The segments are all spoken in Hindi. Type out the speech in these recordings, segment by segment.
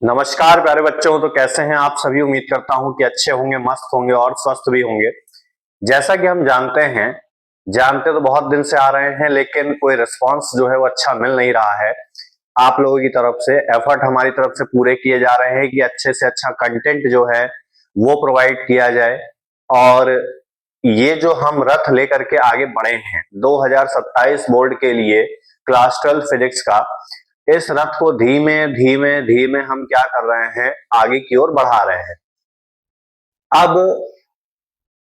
नमस्कार प्यारे बच्चों। तो कैसे हैं आप सभी। उम्मीद करता हूं कि अच्छे होंगे, मस्त होंगे और स्वस्थ भी होंगे। जैसा कि हम जानते तो बहुत दिन से आ रहे हैं, लेकिन कोई रिस्पांस जो है वो अच्छा मिल नहीं रहा है। आप लोगों की तरफ से एफर्ट हमारी तरफ से पूरे किए जा रहे हैं कि अच्छे से अच्छा कंटेंट जो है वो प्रोवाइड किया जाए। और ये जो हम रथ लेकर के आगे बढ़े हैं 2027 बोर्ड के लिए क्लास 12 फिजिक्स का, इस रथ को धीमे धीमे धीमे हम क्या कर रहे हैं, आगे की ओर बढ़ा रहे हैं। अब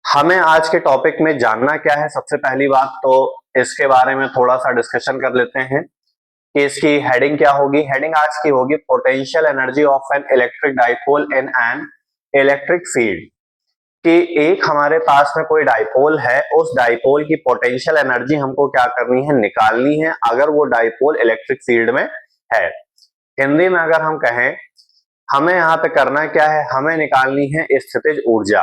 हमें आज के टॉपिक में जानना क्या है, सबसे पहली बात तो इसके बारे में थोड़ा सा डिस्कशन कर लेते हैं कि इसकी हेडिंग क्या होगी। हेडिंग आज की होगी potential energy of an electric dipole in an electric field. कि एक हमारे पास में कोई डाइपोल है, उस डाइपोल की पोटेंशियल एनर्जी हमको क्या करनी है, निकालनी है, अगर वो डाइपोल इलेक्ट्रिक फील्ड में है। हिंदी में अगर हम कहें, हमें यहाँ पे करना क्या है, हमें निकालनी है स्थितिज ऊर्जा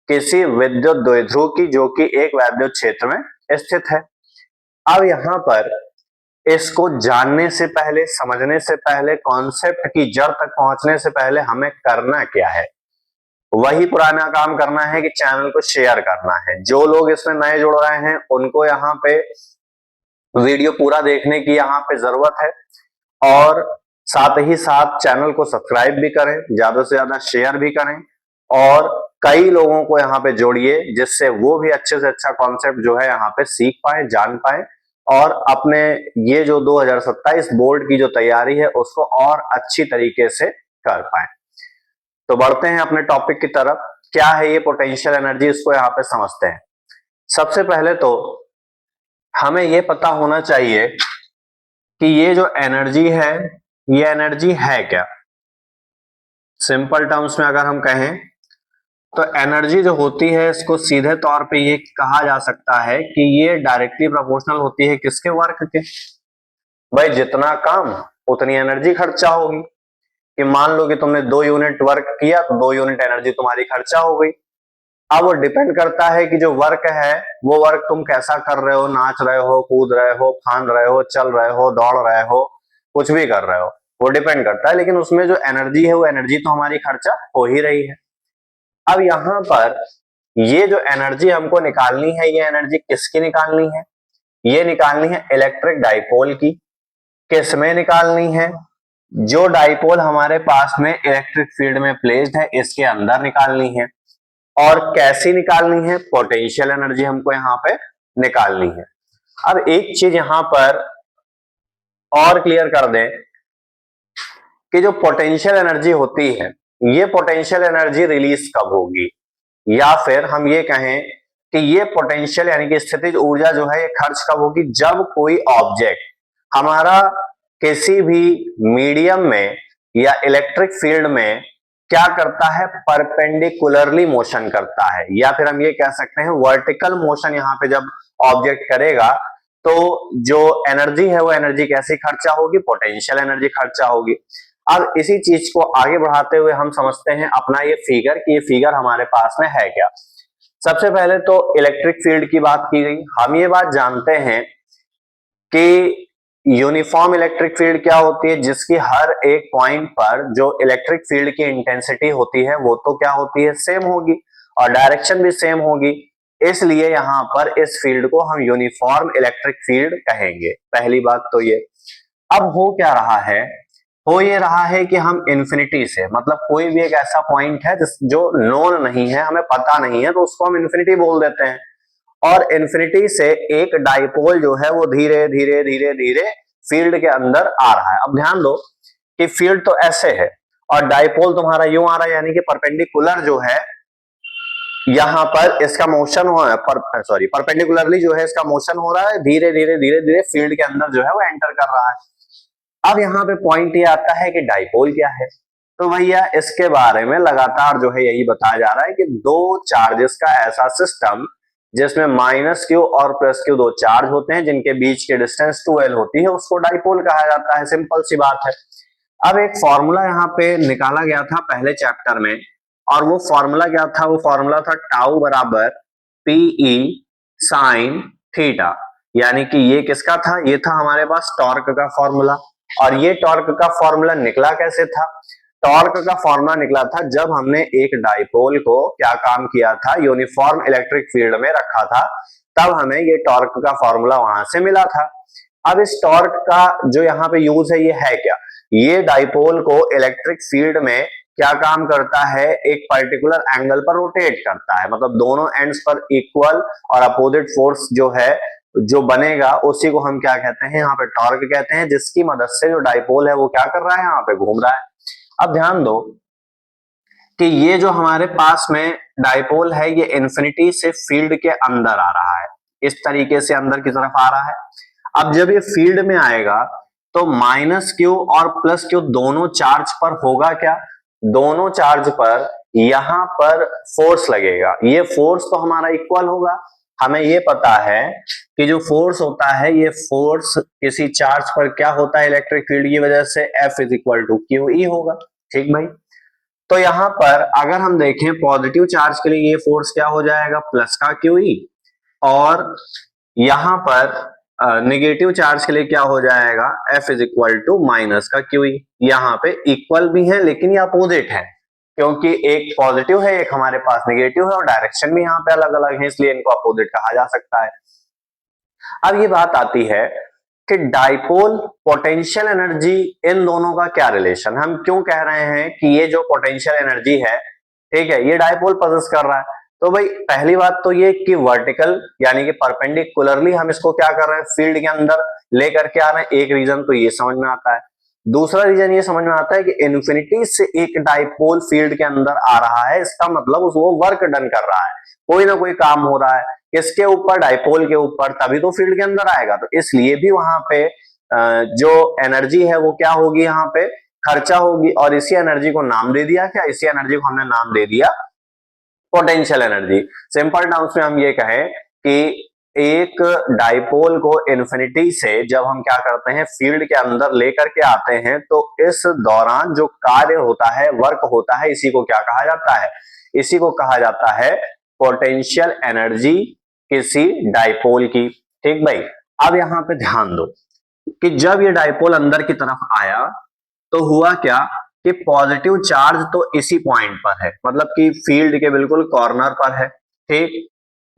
किसी विद्युत द्विध्रुव की जो कि एक वैद्युत क्षेत्र में स्थित है। अब यहाँ पर इसको जानने से पहले, समझने से पहले, कॉन्सेप्ट की जड़ तक पहुंचने से पहले हमें करना क्या है, वही पुराना काम करना है कि चैनल को शेयर करना है। जो लोग इसमें नए जुड़ रहे हैं उनको यहाँ पे वीडियो पूरा देखने की यहाँ पे जरूरत है, और साथ ही साथ चैनल को सब्सक्राइब भी करें, ज्यादा से ज्यादा शेयर भी करें, और कई लोगों को यहाँ पे जोड़िए जिससे वो भी अच्छे से अच्छा कॉन्सेप्ट जो है यहाँ पे सीख पाए, जान पाए, और अपने ये जो 2027 बोर्ड की जो तैयारी है उसको और अच्छी तरीके से कर पाए। तो बढ़ते हैं अपने टॉपिक की तरफ। क्या है ये पोटेंशियल एनर्जी, इसको यहाँ पे समझते हैं। सबसे पहले तो हमें ये पता होना चाहिए कि ये जो एनर्जी है, ये एनर्जी है क्या। सिंपल टर्म्स में अगर हम कहें तो एनर्जी जो होती है इसको सीधे तौर पे ये कहा जा सकता है कि ये डायरेक्टली प्रोपोर्शनल होती है किसके, वर्क के। भाई जितना काम उतनी एनर्जी खर्चा होगी। कि मान लो कि तुमने 2 यूनिट वर्क किया तो 2 यूनिट एनर्जी तुम्हारी खर्चा हो गई। अब वो डिपेंड करता है कि जो वर्क है वो वर्क तुम कैसा कर रहे हो, नाच रहे हो, कूद रहे हो, फांद रहे हो, चल रहे हो, दौड़ रहे हो, कुछ भी कर रहे हो, वो डिपेंड करता है। लेकिन उसमें जो एनर्जी है वो एनर्जी तो हमारी खर्चा हो ही रही है। अब यहाँ पर ये जो एनर्जी हमको निकालनी है, ये एनर्जी किसकी निकालनी है, ये निकालनी है इलेक्ट्रिक डाइपोल की। किस में निकालनी है, जो डाइपोल हमारे पास में इलेक्ट्रिक फील्ड में प्लेस्ड है इसके अंदर निकालनी है। और कैसी निकालनी है, पोटेंशियल एनर्जी हमको यहाँ पे निकालनी है। अब एक चीज यहाँ पर और क्लियर कर दें कि जो पोटेंशियल एनर्जी होती है, ये पोटेंशियल एनर्जी रिलीज कब होगी, या फिर हम ये कहें कि ये पोटेंशियल यानी कि स्थितिज ऊर्जा जो है ये खर्च कब होगी, जब कोई ऑब्जेक्ट हमारा किसी भी मीडियम में या इलेक्ट्रिक फील्ड में क्या करता है, परपेंडिकुलरली मोशन करता है, या फिर हम ये कह सकते हैं वर्टिकल मोशन। यहाँ पे जब ऑब्जेक्ट करेगा तो जो एनर्जी है वो एनर्जी कैसी खर्चा होगी, पोटेंशियल एनर्जी खर्चा होगी। अब इसी चीज को आगे बढ़ाते हुए हम समझते हैं अपना ये फिगर, कि ये फिगर हमारे पास में है क्या। सबसे पहले तो इलेक्ट्रिक फील्ड की बात की गई। हम ये बात जानते हैं कि यूनिफॉर्म इलेक्ट्रिक फील्ड क्या होती है, जिसकी हर एक पॉइंट पर जो इलेक्ट्रिक फील्ड की इंटेंसिटी होती है वो तो क्या होती है, सेम होगी, और डायरेक्शन भी सेम होगी। इसलिए यहां पर इस फील्ड को हम यूनिफॉर्म इलेक्ट्रिक फील्ड कहेंगे। पहली बात तो ये। अब हो क्या रहा है, हो ये रहा है कि हम इन्फिनिटी से, मतलब कोई भी एक ऐसा पॉइंट है जो नोन नहीं है, हमें पता नहीं है, तो उसको हम इन्फिनिटी बोल देते हैं। और इन्फिनिटी से एक डाइपोल जो है वो धीरे धीरे धीरे धीरे फील्ड के अंदर आ रहा है। अब ध्यान दो कि फील्ड तो ऐसे है और डाइपोल तुम्हारा यूं आ रहा है, यानी कि परपेंडिकुलर जो है यहां पर इसका मोशन हो परपेंडिकुलरली जो है इसका मोशन हो रहा है, धीरे धीरे धीरे धीरे फील्ड के अंदर जो है वो एंटर कर रहा है। अब यहाँ पे पॉइंट ये आता है कि डाइपोल क्या है। तो भैया इसके बारे में लगातार जो है यही बताया जा रहा है कि दो चार्जेस का ऐसा सिस्टम जिसमें माइनस क्यू और प्लस क्यू दो चार्ज होते हैं, जिनके बीच की डिस्टेंस 2l होती है, उसको डाइपोल कहा जाता है। सिंपल सी बात है। अब एक फॉर्मूला यहाँ पे निकाला गया था पहले चैप्टर में, और वो फॉर्मूला क्या था, वो फॉर्मूला था टाउ बराबर पीई साइन थीटा। यानी कि ये किसका था, ये था हमारे पास टॉर्क का फॉर्मूला। और ये टॉर्क का फॉर्मूला निकला कैसे था, टॉर्क का फॉर्मूला निकला था जब हमने एक डाइपोल को क्या काम किया था, यूनिफॉर्म इलेक्ट्रिक फील्ड में रखा था, तब हमें ये टॉर्क का फॉर्मूला वहां से मिला था। अब इस टॉर्क का जो यहाँ पे यूज है ये है क्या, ये डाइपोल को इलेक्ट्रिक फील्ड में क्या काम करता है, एक पर्टिकुलर एंगल पर रोटेट करता है, मतलब दोनों एंड्स पर इक्वल और अपोजिट फोर्स जो है जो बनेगा उसी को हम क्या कहते हैं, यहाँ पे टॉर्क कहते हैं, जिसकी मदद से जो डाइपोल है वो क्या कर रहा है, यहाँ पे घूम रहा है। अब ध्यान दो कि ये जो हमारे पास में डाइपोल है ये इंफिनिटी से फील्ड के अंदर आ रहा है, इस तरीके से अंदर की तरफ आ रहा है। अब जब ये फील्ड में आएगा तो माइनस क्यू और प्लस क्यू दोनों चार्ज पर होगा क्या, दोनों चार्ज पर यहां पर फोर्स लगेगा, ये फोर्स तो हमारा इक्वल होगा। हमें ये पता है कि जो फोर्स होता है ये फोर्स किसी चार्ज पर क्या होता है, इलेक्ट्रिक फील्ड की वजह से F is equal to Q E होगा। ठीक भाई, तो यहां पर अगर हम देखें पॉजिटिव चार्ज के लिए ये फोर्स क्या हो जाएगा, प्लस का क्यू ई, और यहां पर नेगेटिव चार्ज के लिए क्या हो जाएगा, F is equal to minus का क्यू ई। यहाँ पे इक्वल भी है लेकिन ये अपोजिट है, क्योंकि एक पॉजिटिव है एक हमारे पास नेगेटिव है और डायरेक्शन भी यहाँ पे अलग अलग है, इसलिए इनको अपोजिट कहा जा सकता है। अब ये बात आती है कि डाइपोल पोटेंशियल एनर्जी, इन दोनों का क्या रिलेशन, हम क्यों कह रहे हैं कि ये जो पोटेंशियल एनर्जी है, ठीक है, ये डाइपोल पोजेस कर रहा है। तो भाई पहली बात तो ये कि वर्टिकल यानी कि परपेंडिकुलरली हम इसको क्या कर रहे हैं, फील्ड के अंदर लेकर के आ रहे हैं, एक रीजन तो ये समझ में आता है। दूसरा रीजन ये समझ में आता है कि इन्फिनिटी से एक डाइपोल फील्ड के अंदर आ रहा है, इसका मतलब वो वर्क डन कर रहा है, कोई ना कोई काम हो रहा है, किसके ऊपर, डाइपोल के ऊपर, तभी तो फील्ड के अंदर आएगा। तो इसलिए भी वहां पे जो एनर्जी है वो क्या होगी, यहाँ पे खर्चा होगी, और इसी एनर्जी को नाम दे दिया क्या, इसी एनर्जी को हमने नाम दे दिया पोटेंशियल एनर्जी। सिंपल टर्म्स में हम ये कहें कि एक डाइपोल को इन्फिनिटी से जब हम क्या करते हैं, फील्ड के अंदर लेकर के आते हैं, तो इस दौरान जो कार्य होता है, वर्क होता है, इसी को क्या कहा जाता है, इसी को कहा जाता है पोटेंशियल एनर्जी किसी डाइपोल की। ठीक भाई, अब यहां पे ध्यान दो कि जब ये डाइपोल अंदर की तरफ आया तो हुआ क्या कि पॉजिटिव चार्ज तो इसी पॉइंट पर है, मतलब कि फील्ड के बिल्कुल कॉर्नर पर है, ठीक,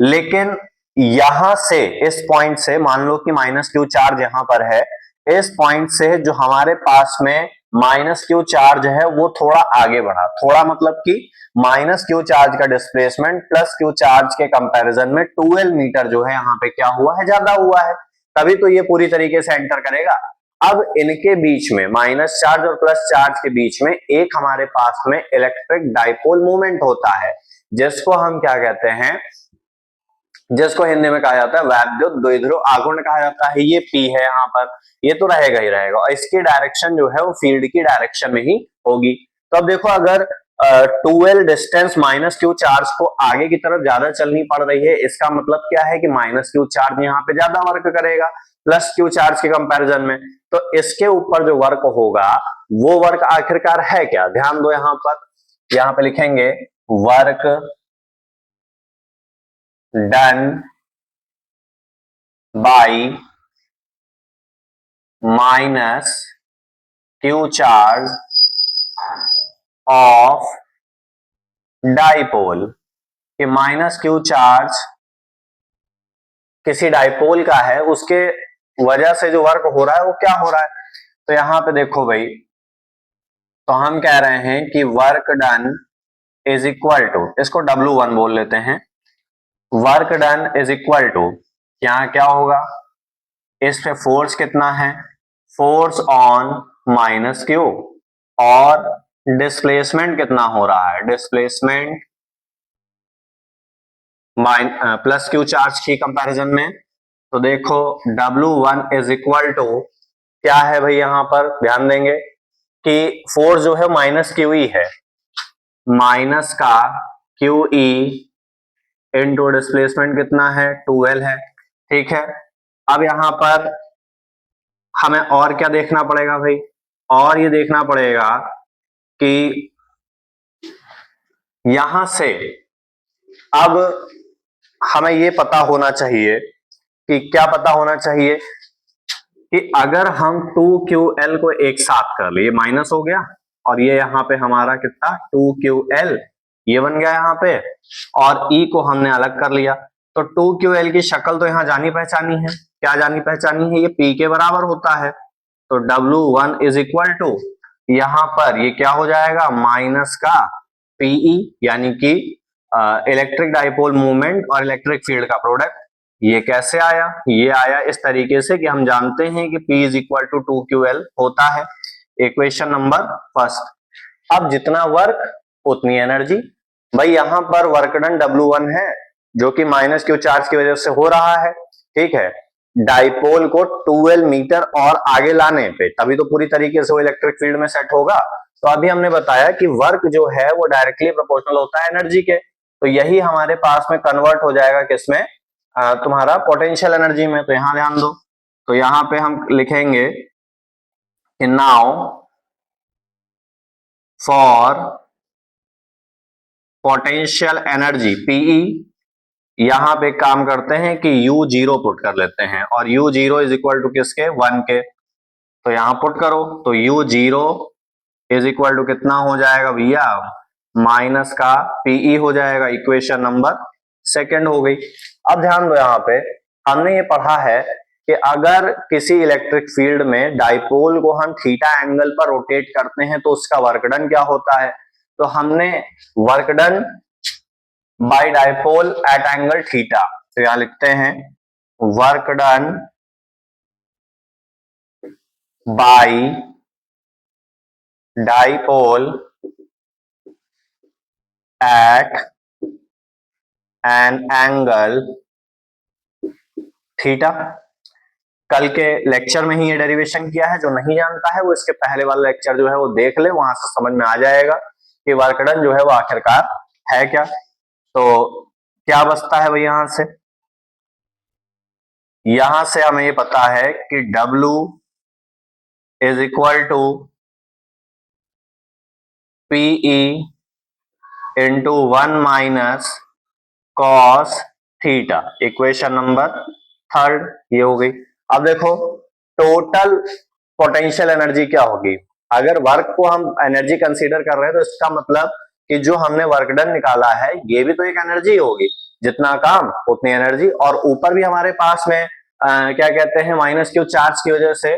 लेकिन यहां से, इस पॉइंट से, मान लो कि माइनस क्यू चार्ज यहां पर है, इस पॉइंट से जो हमारे पास में माइनस क्यू चार्ज है वो थोड़ा आगे बढ़ा, थोड़ा मतलब कि माइनस क्यू चार्ज का डिस्प्लेसमेंट प्लस क्यू चार्ज के कंपैरिजन में 12 मीटर जो है यहाँ पे क्या हुआ है, ज्यादा हुआ है, तभी तो ये पूरी तरीके से एंटर करेगा। अब इनके बीच में, माइनस चार्ज और प्लस चार्ज के बीच में एक हमारे पास में इलेक्ट्रिक डाइपोल मूवमेंट होता है, जिसको हम क्या कहते हैं, जिसको हिंदी में कहा जाता है वैद्युत द्विध्रुव आघूर्ण कहा जाता है। ये P है यहाँ पर, ये तो रहेगा ही रहेगा, और इसकी डायरेक्शन जो है वो फील्ड की डायरेक्शन में ही होगी। तो अब देखो, अगर 12 डिस्टेंस माइनस क्यू चार्ज को आगे की तरफ ज्यादा चलनी पड़ रही है, इसका मतलब क्या है कि माइनस क्यू चार्ज यहाँ पे ज्यादा वर्क करेगा प्लस क्यू चार्ज के कंपैरिजन में, तो इसके ऊपर जो वर्क होगा वो वर्क आखिरकार है क्या, ध्यान दो यहाँ पे लिखेंगे work done by minus Q charge of dipole, कि माइनस क्यू चार्ज किसी डाइपोल का है, उसके वजह से जो वर्क हो रहा है वो क्या हो रहा है। तो यहां पे देखो भाई, तो हम कह रहे हैं कि work done is equal to, इसको W1 बोल लेते हैं, work done is equal to, यहां क्या होगा, इस पे फोर्स कितना है, फोर्स ऑन माइनस क्यू, और डिस्प्लेसमेंट कितना हो रहा है, डिस्प्लेसमेंट प्लस क्यू चार्ज की कंपैरिजन में। तो देखो W1 इज इक्वल टू क्या है भाई, यहां पर ध्यान देंगे कि फोर्स जो है माइनस क्यू ई है, माइनस का क्यू ई इंटू डिस्प्लेसमेंट कितना है, 12 है, ठीक है। अब यहां पर हमें और क्या देखना पड़ेगा भाई, और ये देखना पड़ेगा कि यहां से अब हमें ये पता होना चाहिए कि क्या पता होना चाहिए कि अगर हम 2QL को एक साथ कर लिए, माइनस हो गया, और ये यहाँ पे हमारा कितना 2QL ये बन गया यहाँ पे, और E को हमने अलग कर लिया। तो 2QL की शक्ल तो यहाँ जानी पहचानी है, क्या जानी पहचानी है, ये P के बराबर होता है। तो W1 इज इक्वल टू यहाँ पर ये क्या हो जाएगा माइनस का PE यानी कि इलेक्ट्रिक डाइपोल मूवमेंट और इलेक्ट्रिक फील्ड का प्रोडक्ट। ये कैसे आया, ये आया इस तरीके से कि हम जानते हैं कि P is equal to 2QL होता है, इक्वेशन नंबर फर्स्ट। अब जितना वर्क उतनी एनर्जी, भाई यहां पर वर्क डन W1 है जो कि माइनस क्यू चार्ज की वजह से हो रहा है, ठीक है। डाइपोल को 2L मीटर और आगे लाने पे तभी तो पूरी तरीके से वो इलेक्ट्रिक फील्ड में सेट होगा। तो अभी हमने बताया कि वर्क जो है वो डायरेक्टली प्रोपोर्शनल होता है एनर्जी के, तो यही हमारे पास में कन्वर्ट हो जाएगा किसमें, तुम्हारा पोटेंशियल एनर्जी में। तो यहां ध्यान दो, तो यहां पे हम लिखेंगे कि now for potential energy PE, यहां पे काम करते हैं कि U जीरो पुट कर लेते हैं, और U zero is equal to किसके 1 के। तो यहां पुट करो तो U zero is equal to कितना हो जाएगा भैया माइनस का PE हो जाएगा, इक्वेशन नंबर सेकंड हो गई। अब ध्यान दो, यहाँ पे हमने ये पढ़ा है कि अगर किसी इलेक्ट्रिक फील्ड में डाइपोल को हम थीटा एंगल पर रोटेट करते हैं तो उसका वर्क डन क्या होता है। तो हमने work done by dipole at angle theta, तो यहां लिखते हैं work done by dipole at an angle theta. कल के लेक्चर में ही ये डेरिवेशन किया है, जो नहीं जानता है वो इसके पहले वाला लेक्चर जो है वो देख ले, वहां से समझ में आ जाएगा कि वर्क डन जो है वो आखिरकार है क्या। तो क्या बचता है भाई, यहां से हमें ये पता है कि W is equal to PE into 1 minus cos theta, equation number third ये हो गई। अब देखो टोटल पोटेंशियल एनर्जी क्या होगी, अगर वर्क को हम एनर्जी कंसीडर कर रहे हैं तो इसका मतलब कि जो हमने वर्क डन निकाला है ये भी तो एक एनर्जी होगी, जितना काम उतनी एनर्जी, और ऊपर भी हमारे पास में क्या कहते हैं माइनस क्यू चार्ज की वजह से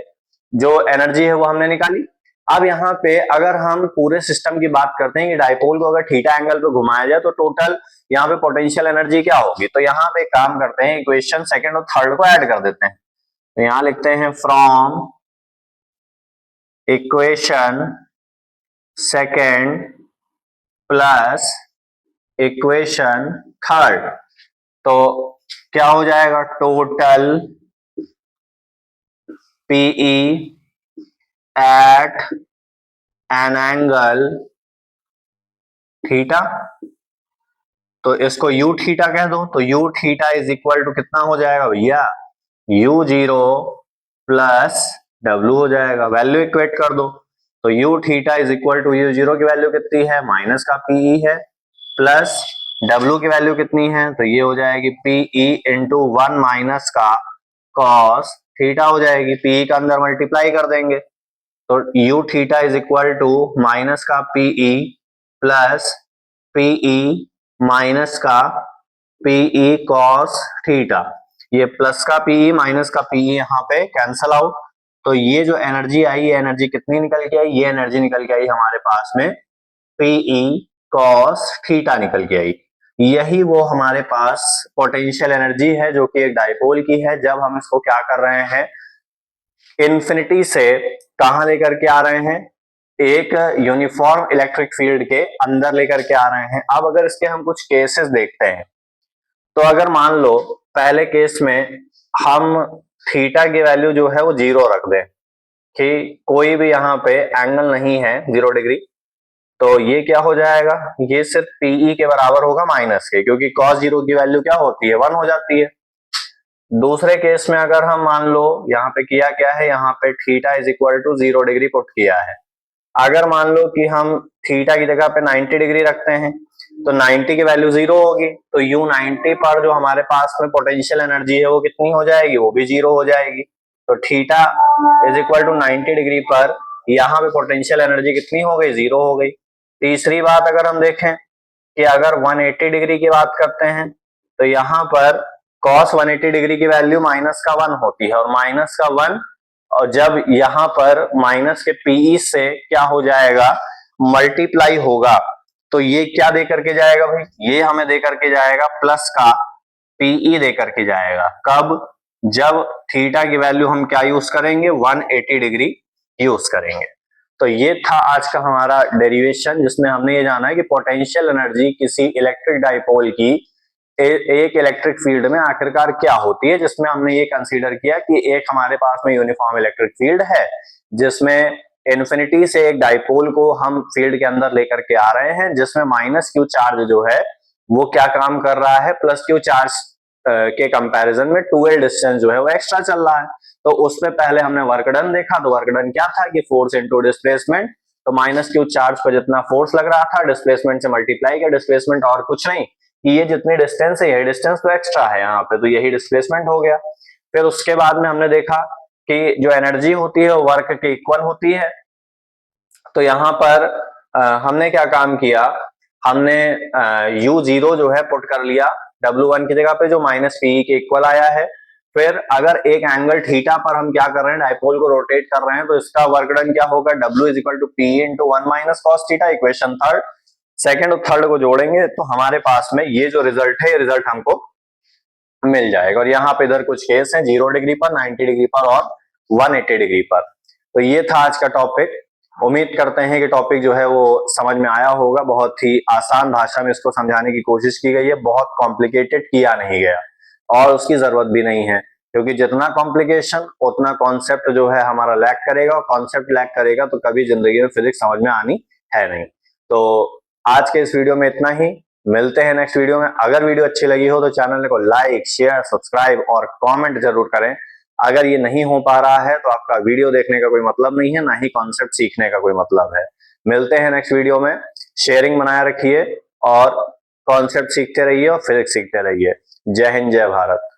जो एनर्जी है वो हमने निकाली। अब यहाँ पे अगर हम पूरे सिस्टम की बात करते हैं कि डाइपोल को अगर थीटा एंगल पे घुमाया जाए तो टोटल यहाँ पे पोटेंशियल एनर्जी क्या होगी। तो यहाँ पे काम करते हैं इक्वेशन सेकंड और थर्ड को ऐड कर देते हैं, तो यहाँ लिखते हैं from equation second plus equation third, तो क्या हो जाएगा total PE at an angle theta, तो इसको U थीटा कह दो। तो U theta is equal to कितना हो जाएगा भैया U जीरो प्लस W हो जाएगा, वैल्यू इक्वेट कर दो। तो U theta is equal to U zero की वैल्यू कितनी है माइनस का PE है, प्लस W की वैल्यू कितनी है, तो ये हो जाएगी PE इंटू 1 माइनस का कॉस थीटा हो जाएगी, PE का अंदर मल्टीप्लाई कर देंगे। तो U theta is equal to minus का PE प्लस PE माइनस का PE cos थीटा, ये प्लस का PE माइनस का PE यहाँ पे कैंसल आउट। तो ये जो एनर्जी आई, ये एनर्जी कितनी निकल के आई, ये एनर्जी निकल के आई हमारे पास में PE cos थीटा निकल के आई। यही वो हमारे पास पोटेंशियल एनर्जी है जो कि एक डाइपोल की है, जब हम इसको क्या कर रहे हैं इन्फिनिटी से कहां लेकर के आ रहे हैं, एक यूनिफॉर्म इलेक्ट्रिक फील्ड के अंदर लेकर के आ रहे हैं। अब अगर इसके हम कुछ केसेस देखते हैं, तो अगर मान लो पहले केस में हम थीटा की वैल्यू जो है वो जीरो रख दें कि कोई भी यहाँ पे एंगल नहीं है 0 डिग्री, तो ये क्या हो जाएगा, ये सिर्फ PE के बराबर होगा माइनस के, क्योंकि cos जीरो की वैल्यू क्या होती है 1 हो जाती है। दूसरे केस में अगर हम मान लो यहाँ पे किया क्या है, यहाँ पे theta is equal to 0 degree put किया है, अगर मान लो कि हम थीटा की जगह पे 90 डिग्री रखते हैं तो 90 की वैल्यू 0 होगी, तो U90 पर जो हमारे पास में पोटेंशियल एनर्जी है वो कितनी हो जाएगी, वो भी 0 हो जाएगी। तो theta is equal to 90 degree पर यहाँ पे पोटेंशियल एनर्जी कितनी हो गई, 0 हो गई। तीसरी बात अगर हम देखें कि अगर 180 डिग्री की बात करते हैं तो यहाँ पर cos 180 डिग्री की वैल्यू -1 होती है, और -1 और जब यहाँ पर माइनस के पीई से क्या हो जाएगा, मल्टीप्लाई होगा, तो ये क्या दे करके जाएगा भाई, ये हमें दे करके जाएगा प्लस का पीई दे करके जाएगा। कब, जब थीटा की वैल्यू हम क्या यूज करेंगे, 180 डिग्री यूज करेंगे। तो ये था आज का हमारा डेरिवेशन, जिसमें हमने ये जाना है कि पोटेंशियल एनर्जी किसी इलेक्ट्रिक डाइपोल की एक इलेक्ट्रिक फील्ड में आखिरकार क्या होती है, जिसमें हमने ये कंसीडर किया कि एक हमारे पास में यूनिफॉर्म इलेक्ट्रिक फील्ड है, जिसमें इन्फिनिटी से एक डाइपोल को हम फील्ड के अंदर लेकर के आ रहे हैं, जिसमें माइनस क्यू चार्ज जो है वो क्या काम कर रहा है, प्लस क्यू चार्ज के कंपैरिजन में 2l डिस्टेंस जो है वो एक्स्ट्रा चल रहा है। तो उसमें पहले हमने वर्क डन देखा, तो वर्क डन क्या था कि फोर्स इनटू डिस्प्लेसमेंट, तो माइनस क्यू चार्ज पर जितना फोर्स लग रहा था डिस्प्लेसमेंट से मल्टीप्लाई किया, डिस्प्लेसमेंट और कुछ नहीं कि ये जितनी डिस्टेंस है यही डिस्टेंस तो एक्स्ट्रा है यहाँ पे, तो यही डिस्प्लेसमेंट हो गया। फिर उसके बाद में हमने देखा कि जो एनर्जी होती है वो वर्क के इक्वल होती है। तो यहाँ पर हमने क्या काम किया, हमने U0 जो है पुट कर लिया W1 की जगह पे, जो माइनस पीई के इक्वल आया है। फिर अगर एक एंगल थीटा पर हम क्या कर रहे हैं, डाइपोल को रोटेट कर रहे हैं, तो इसका वर्क डन क्या होगा, W is equal to P into 1 minus cos theta. Equation third, second और थर्ड को जोड़ेंगे तो हमारे पास में ये जो रिजल्ट है, ये रिजल्ट हमको मिल जाएगा। और यहाँ पे इधर कुछ केस है 0 डिग्री पर, 90 डिग्री पर और 180 डिग्री पर। तो ये था आज का टॉपिक। उम्मीद करते हैं कि टॉपिक जो है वो समझ में आया होगा। बहुत ही आसान भाषा में इसको समझाने की कोशिश की गई है, बहुत कॉम्प्लिकेटेड किया नहीं गया और उसकी जरूरत भी नहीं है, क्योंकि जितना कॉम्प्लिकेशन उतना कॉन्सेप्ट जो है हमारा लैक करेगा, और कॉन्सेप्ट लैक करेगा तो कभी जिंदगी में फिजिक्स समझ में आनी है नहीं। तो आज के इस वीडियो में इतना ही, मिलते हैं नेक्स्ट वीडियो में। अगर वीडियो अच्छी लगी हो तो चैनल को लाइक, शेयर, सब्सक्राइब और कमेंट जरूर करें। अगर ये नहीं हो पा रहा है तो आपका वीडियो देखने का कोई मतलब नहीं है, ना ही कॉन्सेप्ट सीखने का कोई मतलब है। मिलते हैं नेक्स्ट वीडियो में। शेयरिंग बनाए रखिए और कॉन्सेप्ट सीखते रहिए और फिजिक्स सीखते रहिए। जय हिंद, जय भारत।